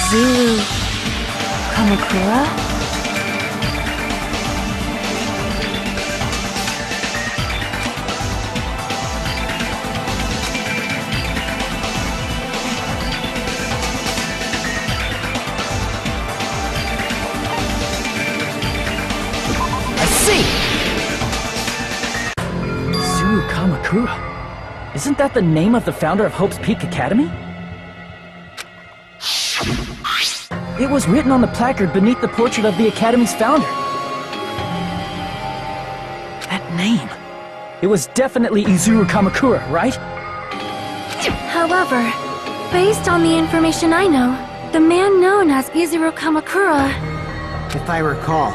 Izuru Kamakura? Kamakura. Isn't that the name of the founder of Hope's Peak Academy? It was written on the placard beneath the portrait of the Academy's founder. That name. It was definitely Izuru Kamakura, right? However, based on the information I know, the man known as Izuru Kamakura... If I recall,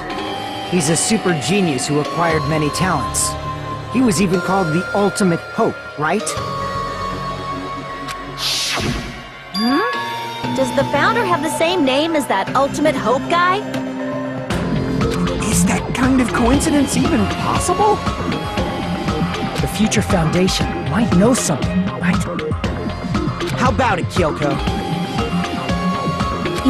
he's a super genius who acquired many talents. He was even called the Ultimate Hope, right? Does the founder have the same name as that Ultimate Hope guy? Is that kind of coincidence even possible? The future foundation might know something, right? How about it, Kyoko?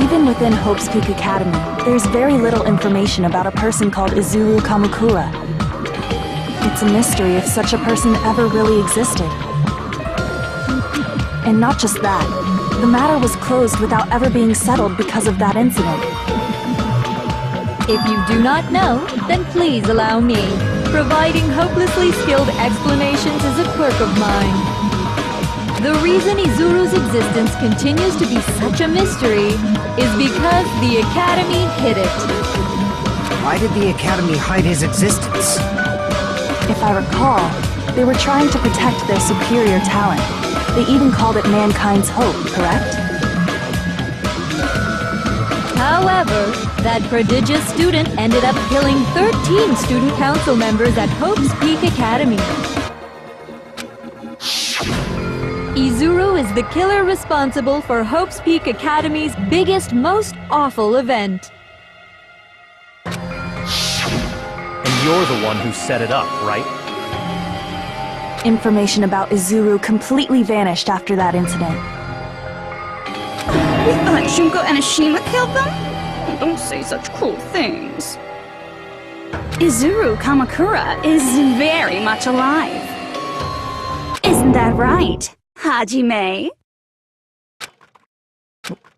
Even within Hope's Peak Academy, there's very little information about a person called Izuru Kamakura. It's a mystery if such a person ever really existed. And not just that, the matter was closed without ever being settled because of that incident. If you do not know, then please allow me. Providing hopelessly skilled explanations is a quirk of mine. The reason Izuru's existence continues to be such a mystery is because the Academy hid it. Why did the Academy hide his existence? If I recall, they were trying to protect their superior talent. They even called it mankind's hope, correct? However, that prodigious student ended up killing 13 student council members at Hope's Peak Academy. Izuru is the killer responsible for Hope's Peak Academy's biggest, most awful event. And you're the one who set it up, right? Information about Izuru completely vanished after that incident. You thought Junko and Ashima killed them? Don't say such cruel things. Izuru Kamakura is very much alive. Isn't that right, Hajime?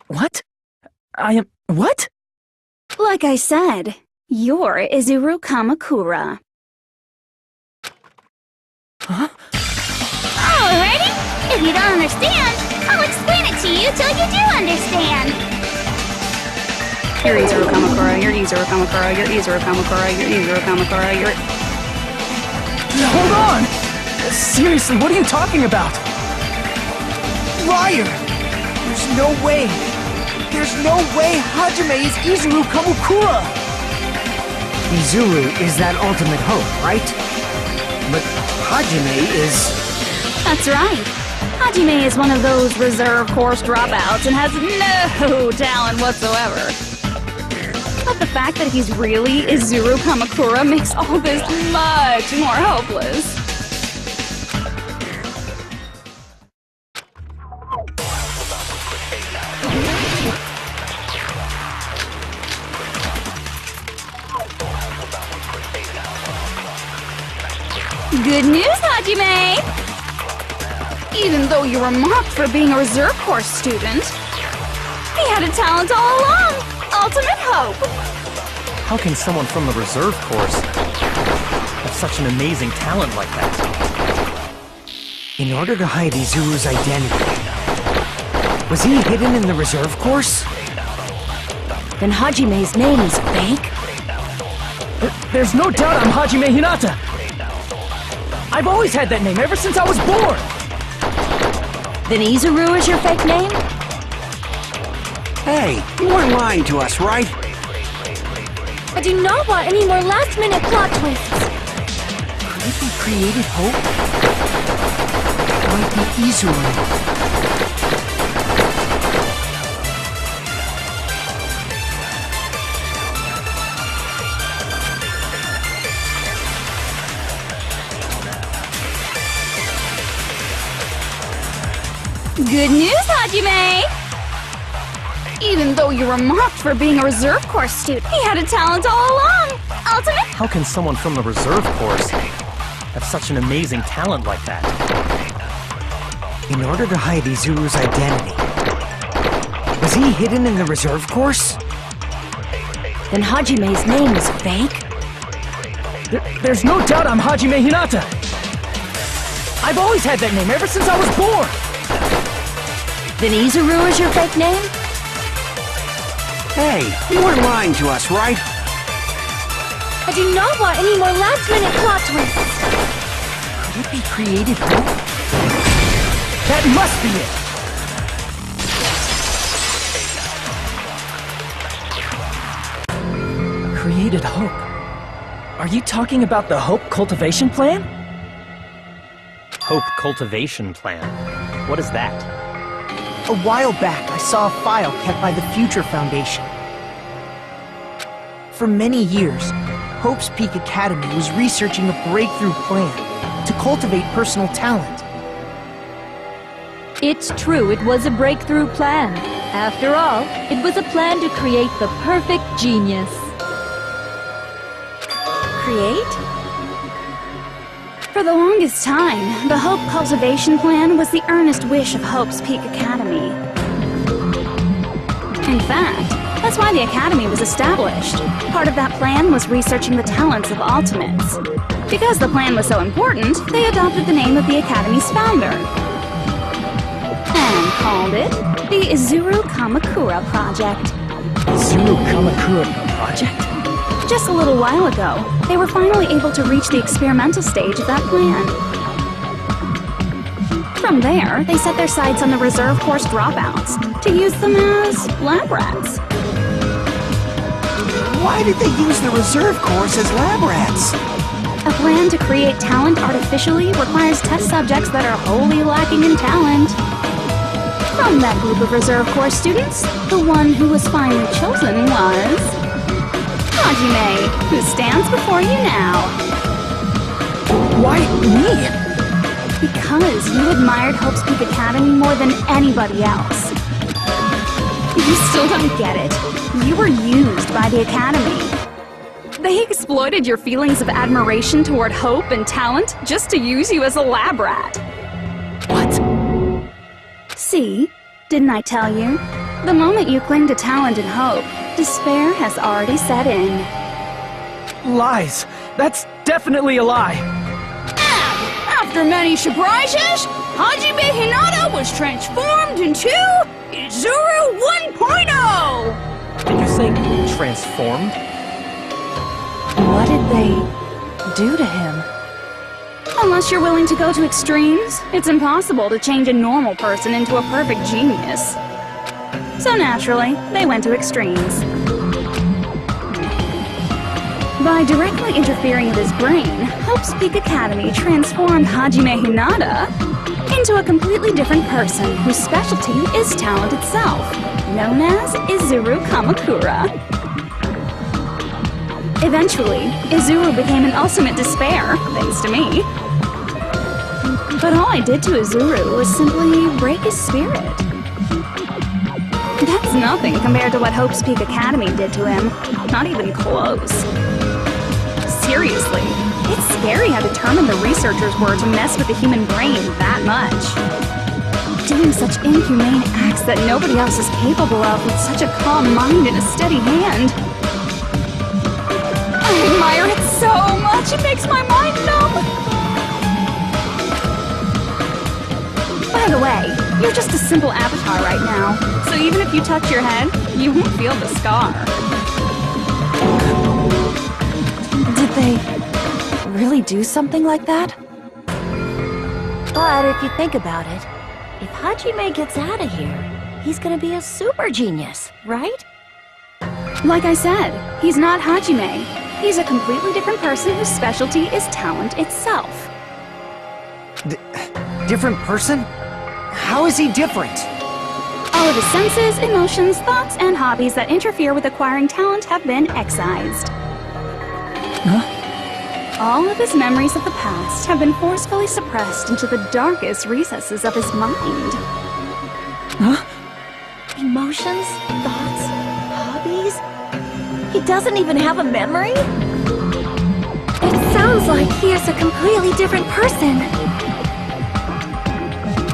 What? I am... what? Like I said, you're Izuru Kamakura. Huh? Alrighty! If you don't understand, I'll explain it to you till you do understand! You're Izuru Kamakura, you're Izuru Kamakura, you're Izuru Kamakura, you're Izuru Kamakura, you're... Hold on! Seriously, what are you talking about? Liar! There's no way! There's no way Hajime is Izuru Kamakura! Izuru is that ultimate hope, right? But Hajime is... That's right. Hajime is one of those reserve course dropouts and has no talent whatsoever. But the fact that he's really Izuru Kamakura makes all this much more hopeless. Good news, Hajime! Even though you were mocked for being a reserve course student, he had a talent all along! Ultimate hope! How can someone from the reserve course have such an amazing talent like that? In order to hide Izuru's identity, was he hidden in the reserve course? Then Hajime's name is fake? There's no doubt I'm Hajime Hinata! I've always had that name ever since I was born! Then Izuru is your fake name? Hey, you weren't lying to us, right? I do not want any more last-minute plot twists! Could it be created hope? It might be Izuru. Good news, Hajime! Even though you were mocked for being a reserve course student, he had a talent all along! Ultimate! How can someone from the reserve course have such an amazing talent like that? In order to hide Izuru's identity, was he hidden in the reserve course? Then Hajime's name is fake? There's no doubt I'm Hajime Hinata! I've always had that name ever since I was born! Then Izuru is your fake name? Hey, you weren't lying to us, right? I do not want any more last-minute plot twists. Could it be created hope? That must be it! Created hope. Are you talking about the Hope Cultivation Plan? Hope Cultivation Plan. What is that? A while back, I saw a file kept by the Future Foundation. For many years, Hope's Peak Academy was researching a breakthrough plan to cultivate personal talent. It's true, it was a breakthrough plan. After all, it was a plan to create the perfect genius. Create? For the longest time, the Hope Cultivation Plan was the earnest wish of Hope's Peak Academy. In fact, that's why the Academy was established. Part of that plan was researching the talents of Ultimates. Because the plan was so important, they adopted the name of the Academy's founder. And called it the Izuru Kamakura Project. Izuru Kamakura Project? Just a little while ago, they were finally able to reach the experimental stage of that plan. From there, they set their sights on the reserve course dropouts to use them as lab rats. Why did they use the reserve course as lab rats? A plan to create talent artificially requires test subjects that are wholly lacking in talent. From that group of reserve course students, the one who was finally chosen was Hajime, who stands before you now. Why me? Because you admired Hope's Peak Academy more than anybody else. You still don't get it. You were used by the Academy. They exploited your feelings of admiration toward hope and talent just to use you as a lab rat. What? See? Didn't I tell you? The moment you cling to talent and hope, despair has already set in. Lies. That's definitely a lie. After many surprises, Hajime Hinata was transformed into Izuru 1.0! Did you say transformed? What did they do to him? Unless you're willing to go to extremes, it's impossible to change a normal person into a perfect genius. So naturally, they went to extremes. By directly interfering with his brain, Hope's Peak Academy transformed Hajime Hinata into a completely different person whose specialty is talent itself, known as Izuru Kamakura. Eventually, Izuru became an ultimate despair, thanks to me. But all I did to Izuru was simply break his spirit. That's nothing compared to what Hope's Peak Academy did to him. Not even close. Seriously, it's scary how determined the researchers were to mess with the human brain that much. Doing such inhumane acts that nobody else is capable of with such a calm mind and a steady hand. I admire it so much, it makes my mind numb. By the way, you're just a simple avatar right now, so even if you touch your head, you won't feel the scar. Did they really do something like that? But if you think about it, if Hajime gets out of here, he's gonna be a super genius, right? Like I said, he's not Hajime. He's a completely different person whose specialty is talent itself. Different person? How is he different? All of his senses, emotions, thoughts, and hobbies that interfere with acquiring talent have been excised. All of his memories of the past have been forcefully suppressed into the darkest recesses of his mind. Emotions? emotions, thoughts, hobbies? He doesn't even have a memory? It sounds like he is a completely different person.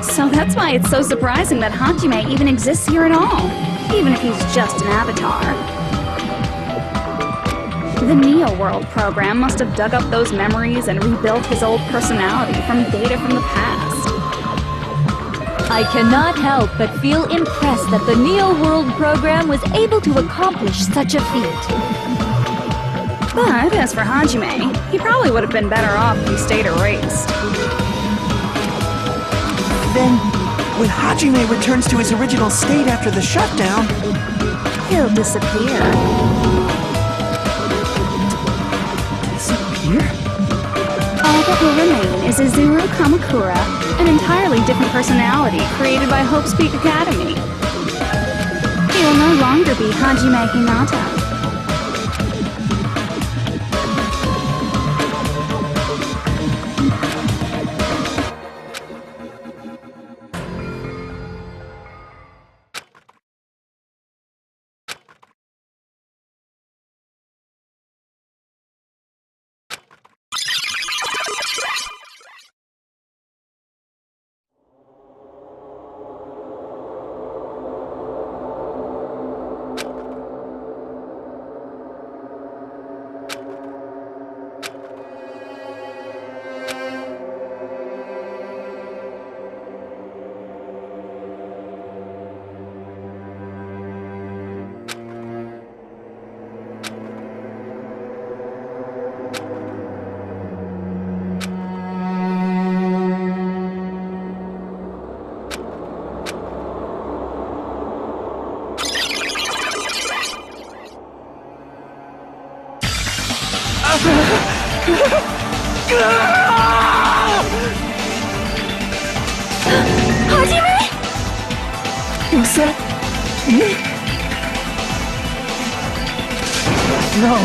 So that's why it's so surprising that Hajime even exists here at all, even if he's just an avatar. The Neo World program must have dug up those memories and rebuilt his old personality from data from the past. I cannot help but feel impressed that the Neo World program was able to accomplish such a feat. But as for Hajime, he probably would have been better off if he stayed erased. Then, when Hajime returns to his original state after the shutdown, He'll disappear. disappear? All that will remain is Izuru Kamakura, an entirely different personality created by Hope's Peak Academy. He will no longer be Hajime Hinata. Hajime! Was that me? No,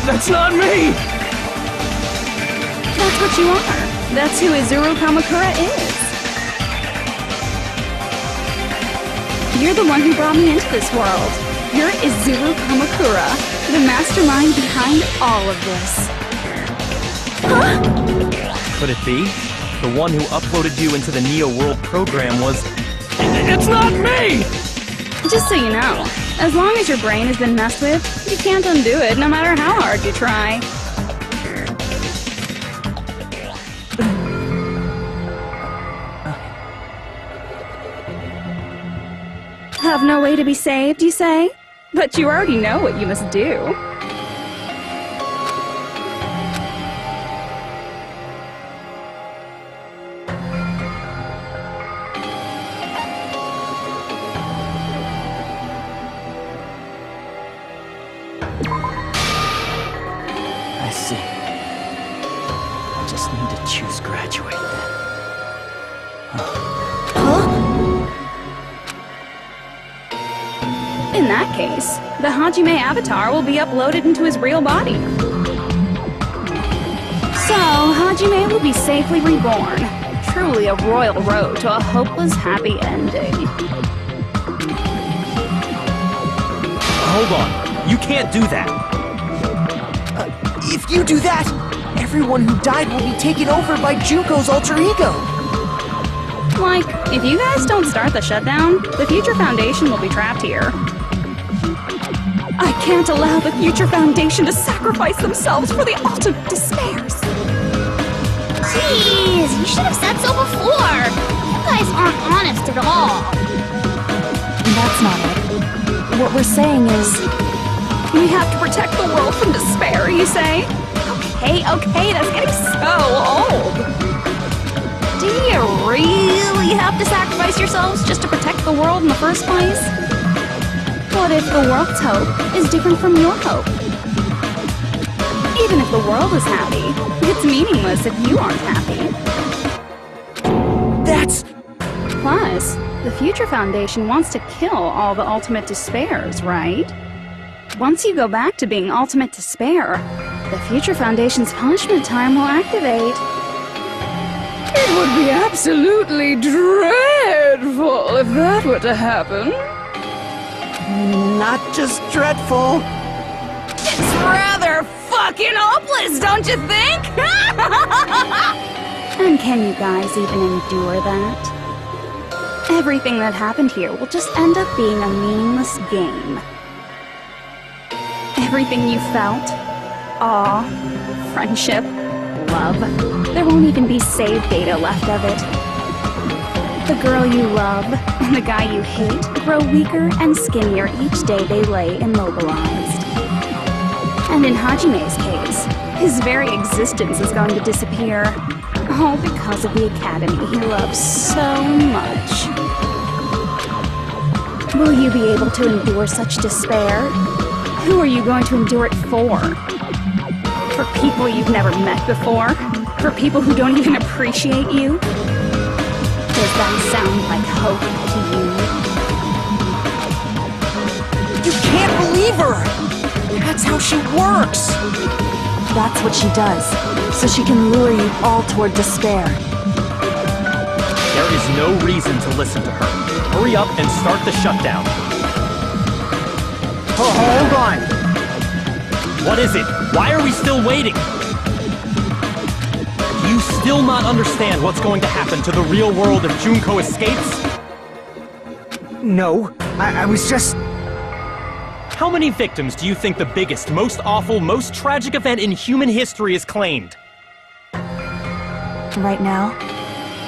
that's not me! That's what you are. That's who Izuru Kamakura is. You're the one who brought me into this world. You're Izuru Kamakura, the mastermind behind all of this. Could it be? The one who uploaded you into the Neo World program was... It's not me! Just so you know, as long as your brain has been messed with, you can't undo it no matter how hard you try. Have no way to be saved, you say? But you already know what you must do. I see. I just need to choose graduate then. In that case, the Hajime avatar will be uploaded into his real body. So, Hajime will be safely reborn. Truly a royal road to a hopeless happy ending. Hold on. You can't do that. If you do that, everyone who died will be taken over by Junko's alter ego. Like, if you guys don't start the shutdown, the Future Foundation will be trapped here. I can't allow the Future Foundation to sacrifice themselves for the ultimate despairs. Jeez, you should have said so before. You guys aren't honest at all. That's not it. What we're saying is... We have to protect the world from despair, you say? Okay, that's getting so old. Do you really have to sacrifice yourselves just to protect the world in the first place? What if the world's hope is different from your hope? Even if the world is happy, it's meaningless if you aren't happy. That's... Plus, the Future Foundation wants to kill all the ultimate despairs, right? Once you go back to being ultimate despair, the Future Foundation's punishment time will activate. It would be absolutely dreadful if that were to happen. Not just dreadful. It's rather fucking hopeless, don't you think? And can you guys even endure that? Everything that happened here will just end up being a meaningless game. Everything you felt, awe, friendship, love, there won't even be save data left of it. The girl you love and the guy you hate grow weaker and skinnier each day they lay immobilized. And in Hajime's case, his very existence is going to disappear. All because of the academy he loves so much. Will you be able to endure such despair? Who are you going to endure it for? For people you've never met before? For people who don't even appreciate you? Does that sound like hope to you? You can't believe her! That's how she works! That's what she does, so she can lure you all toward despair. There is no reason to listen to her. Hurry up and start the shutdown. Hold on! What is it? Why are we still waiting? Do you still not understand what's going to happen to the real world if Junko escapes? No, I was just... How many victims do you think the biggest, most awful, most tragic event in human history has claimed? Right now,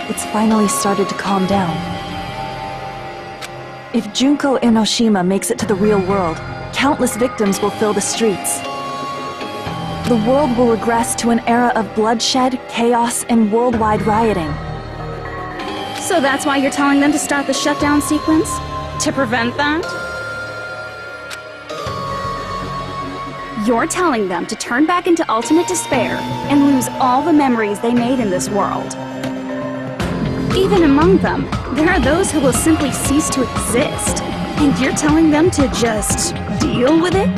it's finally started to calm down. If Junko Enoshima makes it to the real world, countless victims will fill the streets. The world will regress to an era of bloodshed, chaos, and worldwide rioting. So that's why you're telling them to start the shutdown sequence? To prevent that? You're telling them to turn back into ultimate despair and lose all the memories they made in this world. Even among them, there are those who will simply cease to exist. And you're telling them to just deal with it?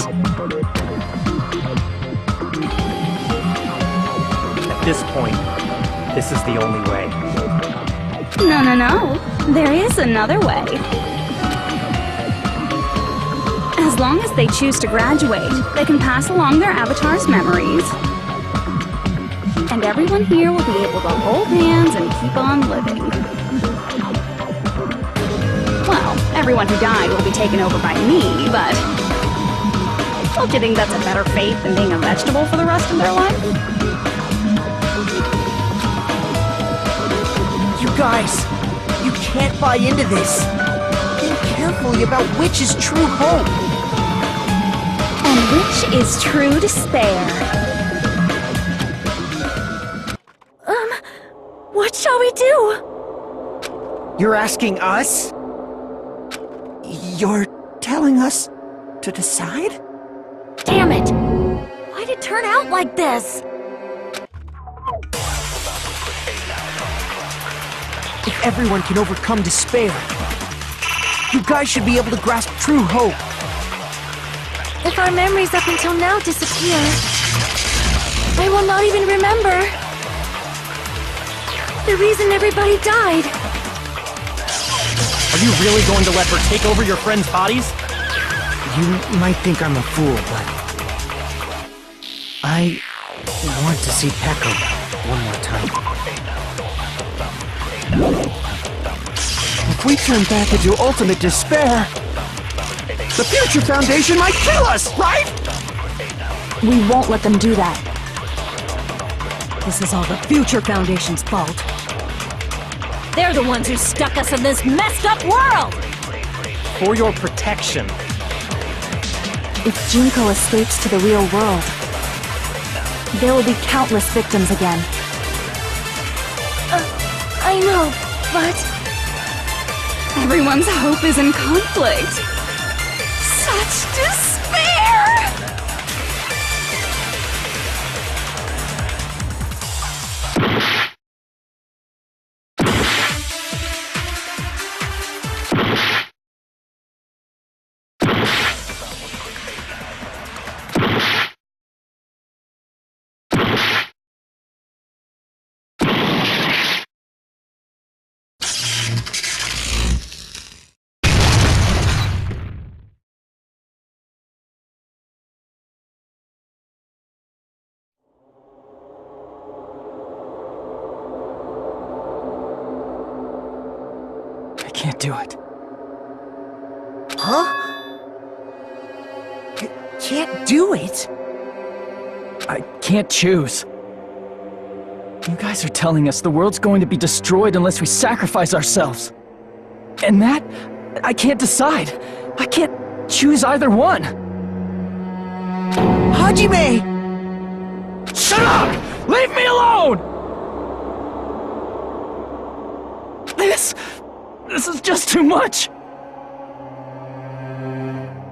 At this point, this is the only way. No. There is another way. As long as they choose to graduate, they can pass along their avatar's memories. And everyone here will be able to hold hands and keep on living. Well, everyone who died will be taken over by me, but... Don't you think that's a better fate than being a vegetable for the rest of their life? You guys, you can't buy into this. Think carefully about which is true hope. And which is true despair. What shall we do? You're asking us? You're telling us to decide? Damn it! Why'd it turn out like this? If everyone can overcome despair, you guys should be able to grasp true hope. If our memories up until now disappear, I will not even remember the reason everybody died. Are you really going to let her take over your friends' bodies? You might think I'm a fool, but I want to see Pekka one more time. If we turn back into ultimate despair, the Future Foundation might kill us, right? We won't let them do that. This is all the Future Foundation's fault. They're the ones who stuck us in this messed up world! For your protection. If Junko escapes to the real world, there will be countless victims again. I know, but... Everyone's hope is in conflict. Such despair! do it. Huh? You can't do it? I can't choose. You guys are telling us the world's going to be destroyed unless we sacrifice ourselves. And that, I can't decide. I can't choose either one. Hajime! Shut up! Leave me alone! This is just too much.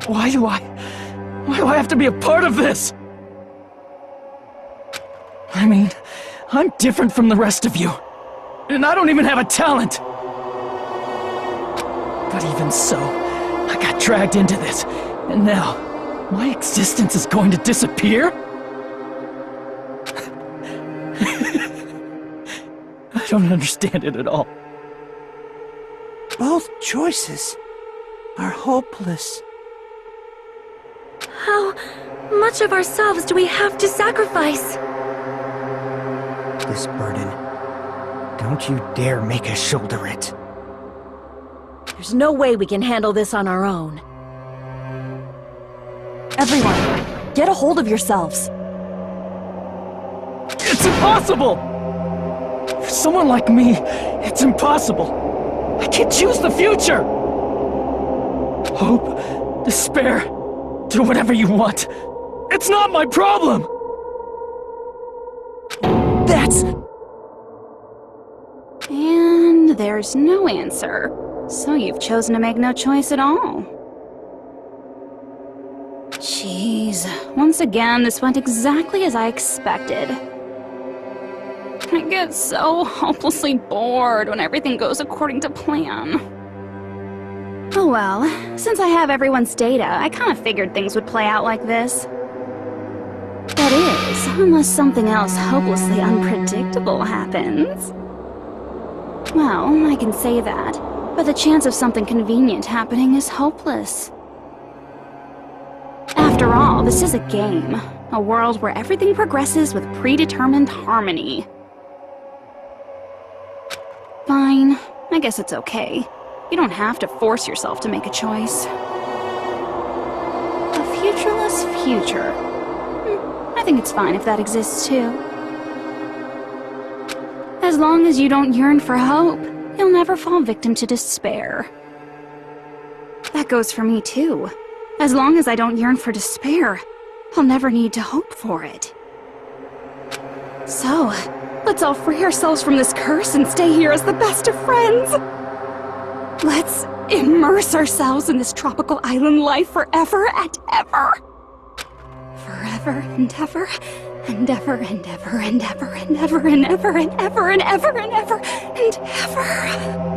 Why do I have to be a part of this? I mean, I'm different from the rest of you. And I don't even have a talent. But even so, I got dragged into this. And now, my existence is going to disappear? I don't understand it at all. Both choices are hopeless. How much of ourselves do we have to sacrifice? This burden. Don't you dare make us shoulder it. There's no way we can handle this on our own. Everyone, get a hold of yourselves. It's impossible! For someone like me, it's impossible. I can't choose the future! Hope, despair, do whatever you want. It's not my problem! That's... And there's no answer. So you've chosen to make no choice at all. Jeez, once again, this went exactly as I expected. I get so hopelessly bored when everything goes according to plan. Oh well, since I have everyone's data, I kind of figured things would play out like this. That is, unless something else hopelessly unpredictable happens. Well, I can say that, but the chance of something convenient happening is hopeless. After all, this is a game. A world where everything progresses with predetermined harmony. Fine. I guess it's okay. You don't have to force yourself to make a choice. A futureless future. I think it's fine if that exists too. As long as you don't yearn for hope, you'll never fall victim to despair. That goes for me too. As long as I don't yearn for despair, I'll never need to hope for it. So, let's all free ourselves from this curse and stay here as the best of friends. Let's immerse ourselves in this tropical island life forever and ever. Forever and ever, and ever and ever and ever and ever and ever and ever and ever and ever and ever.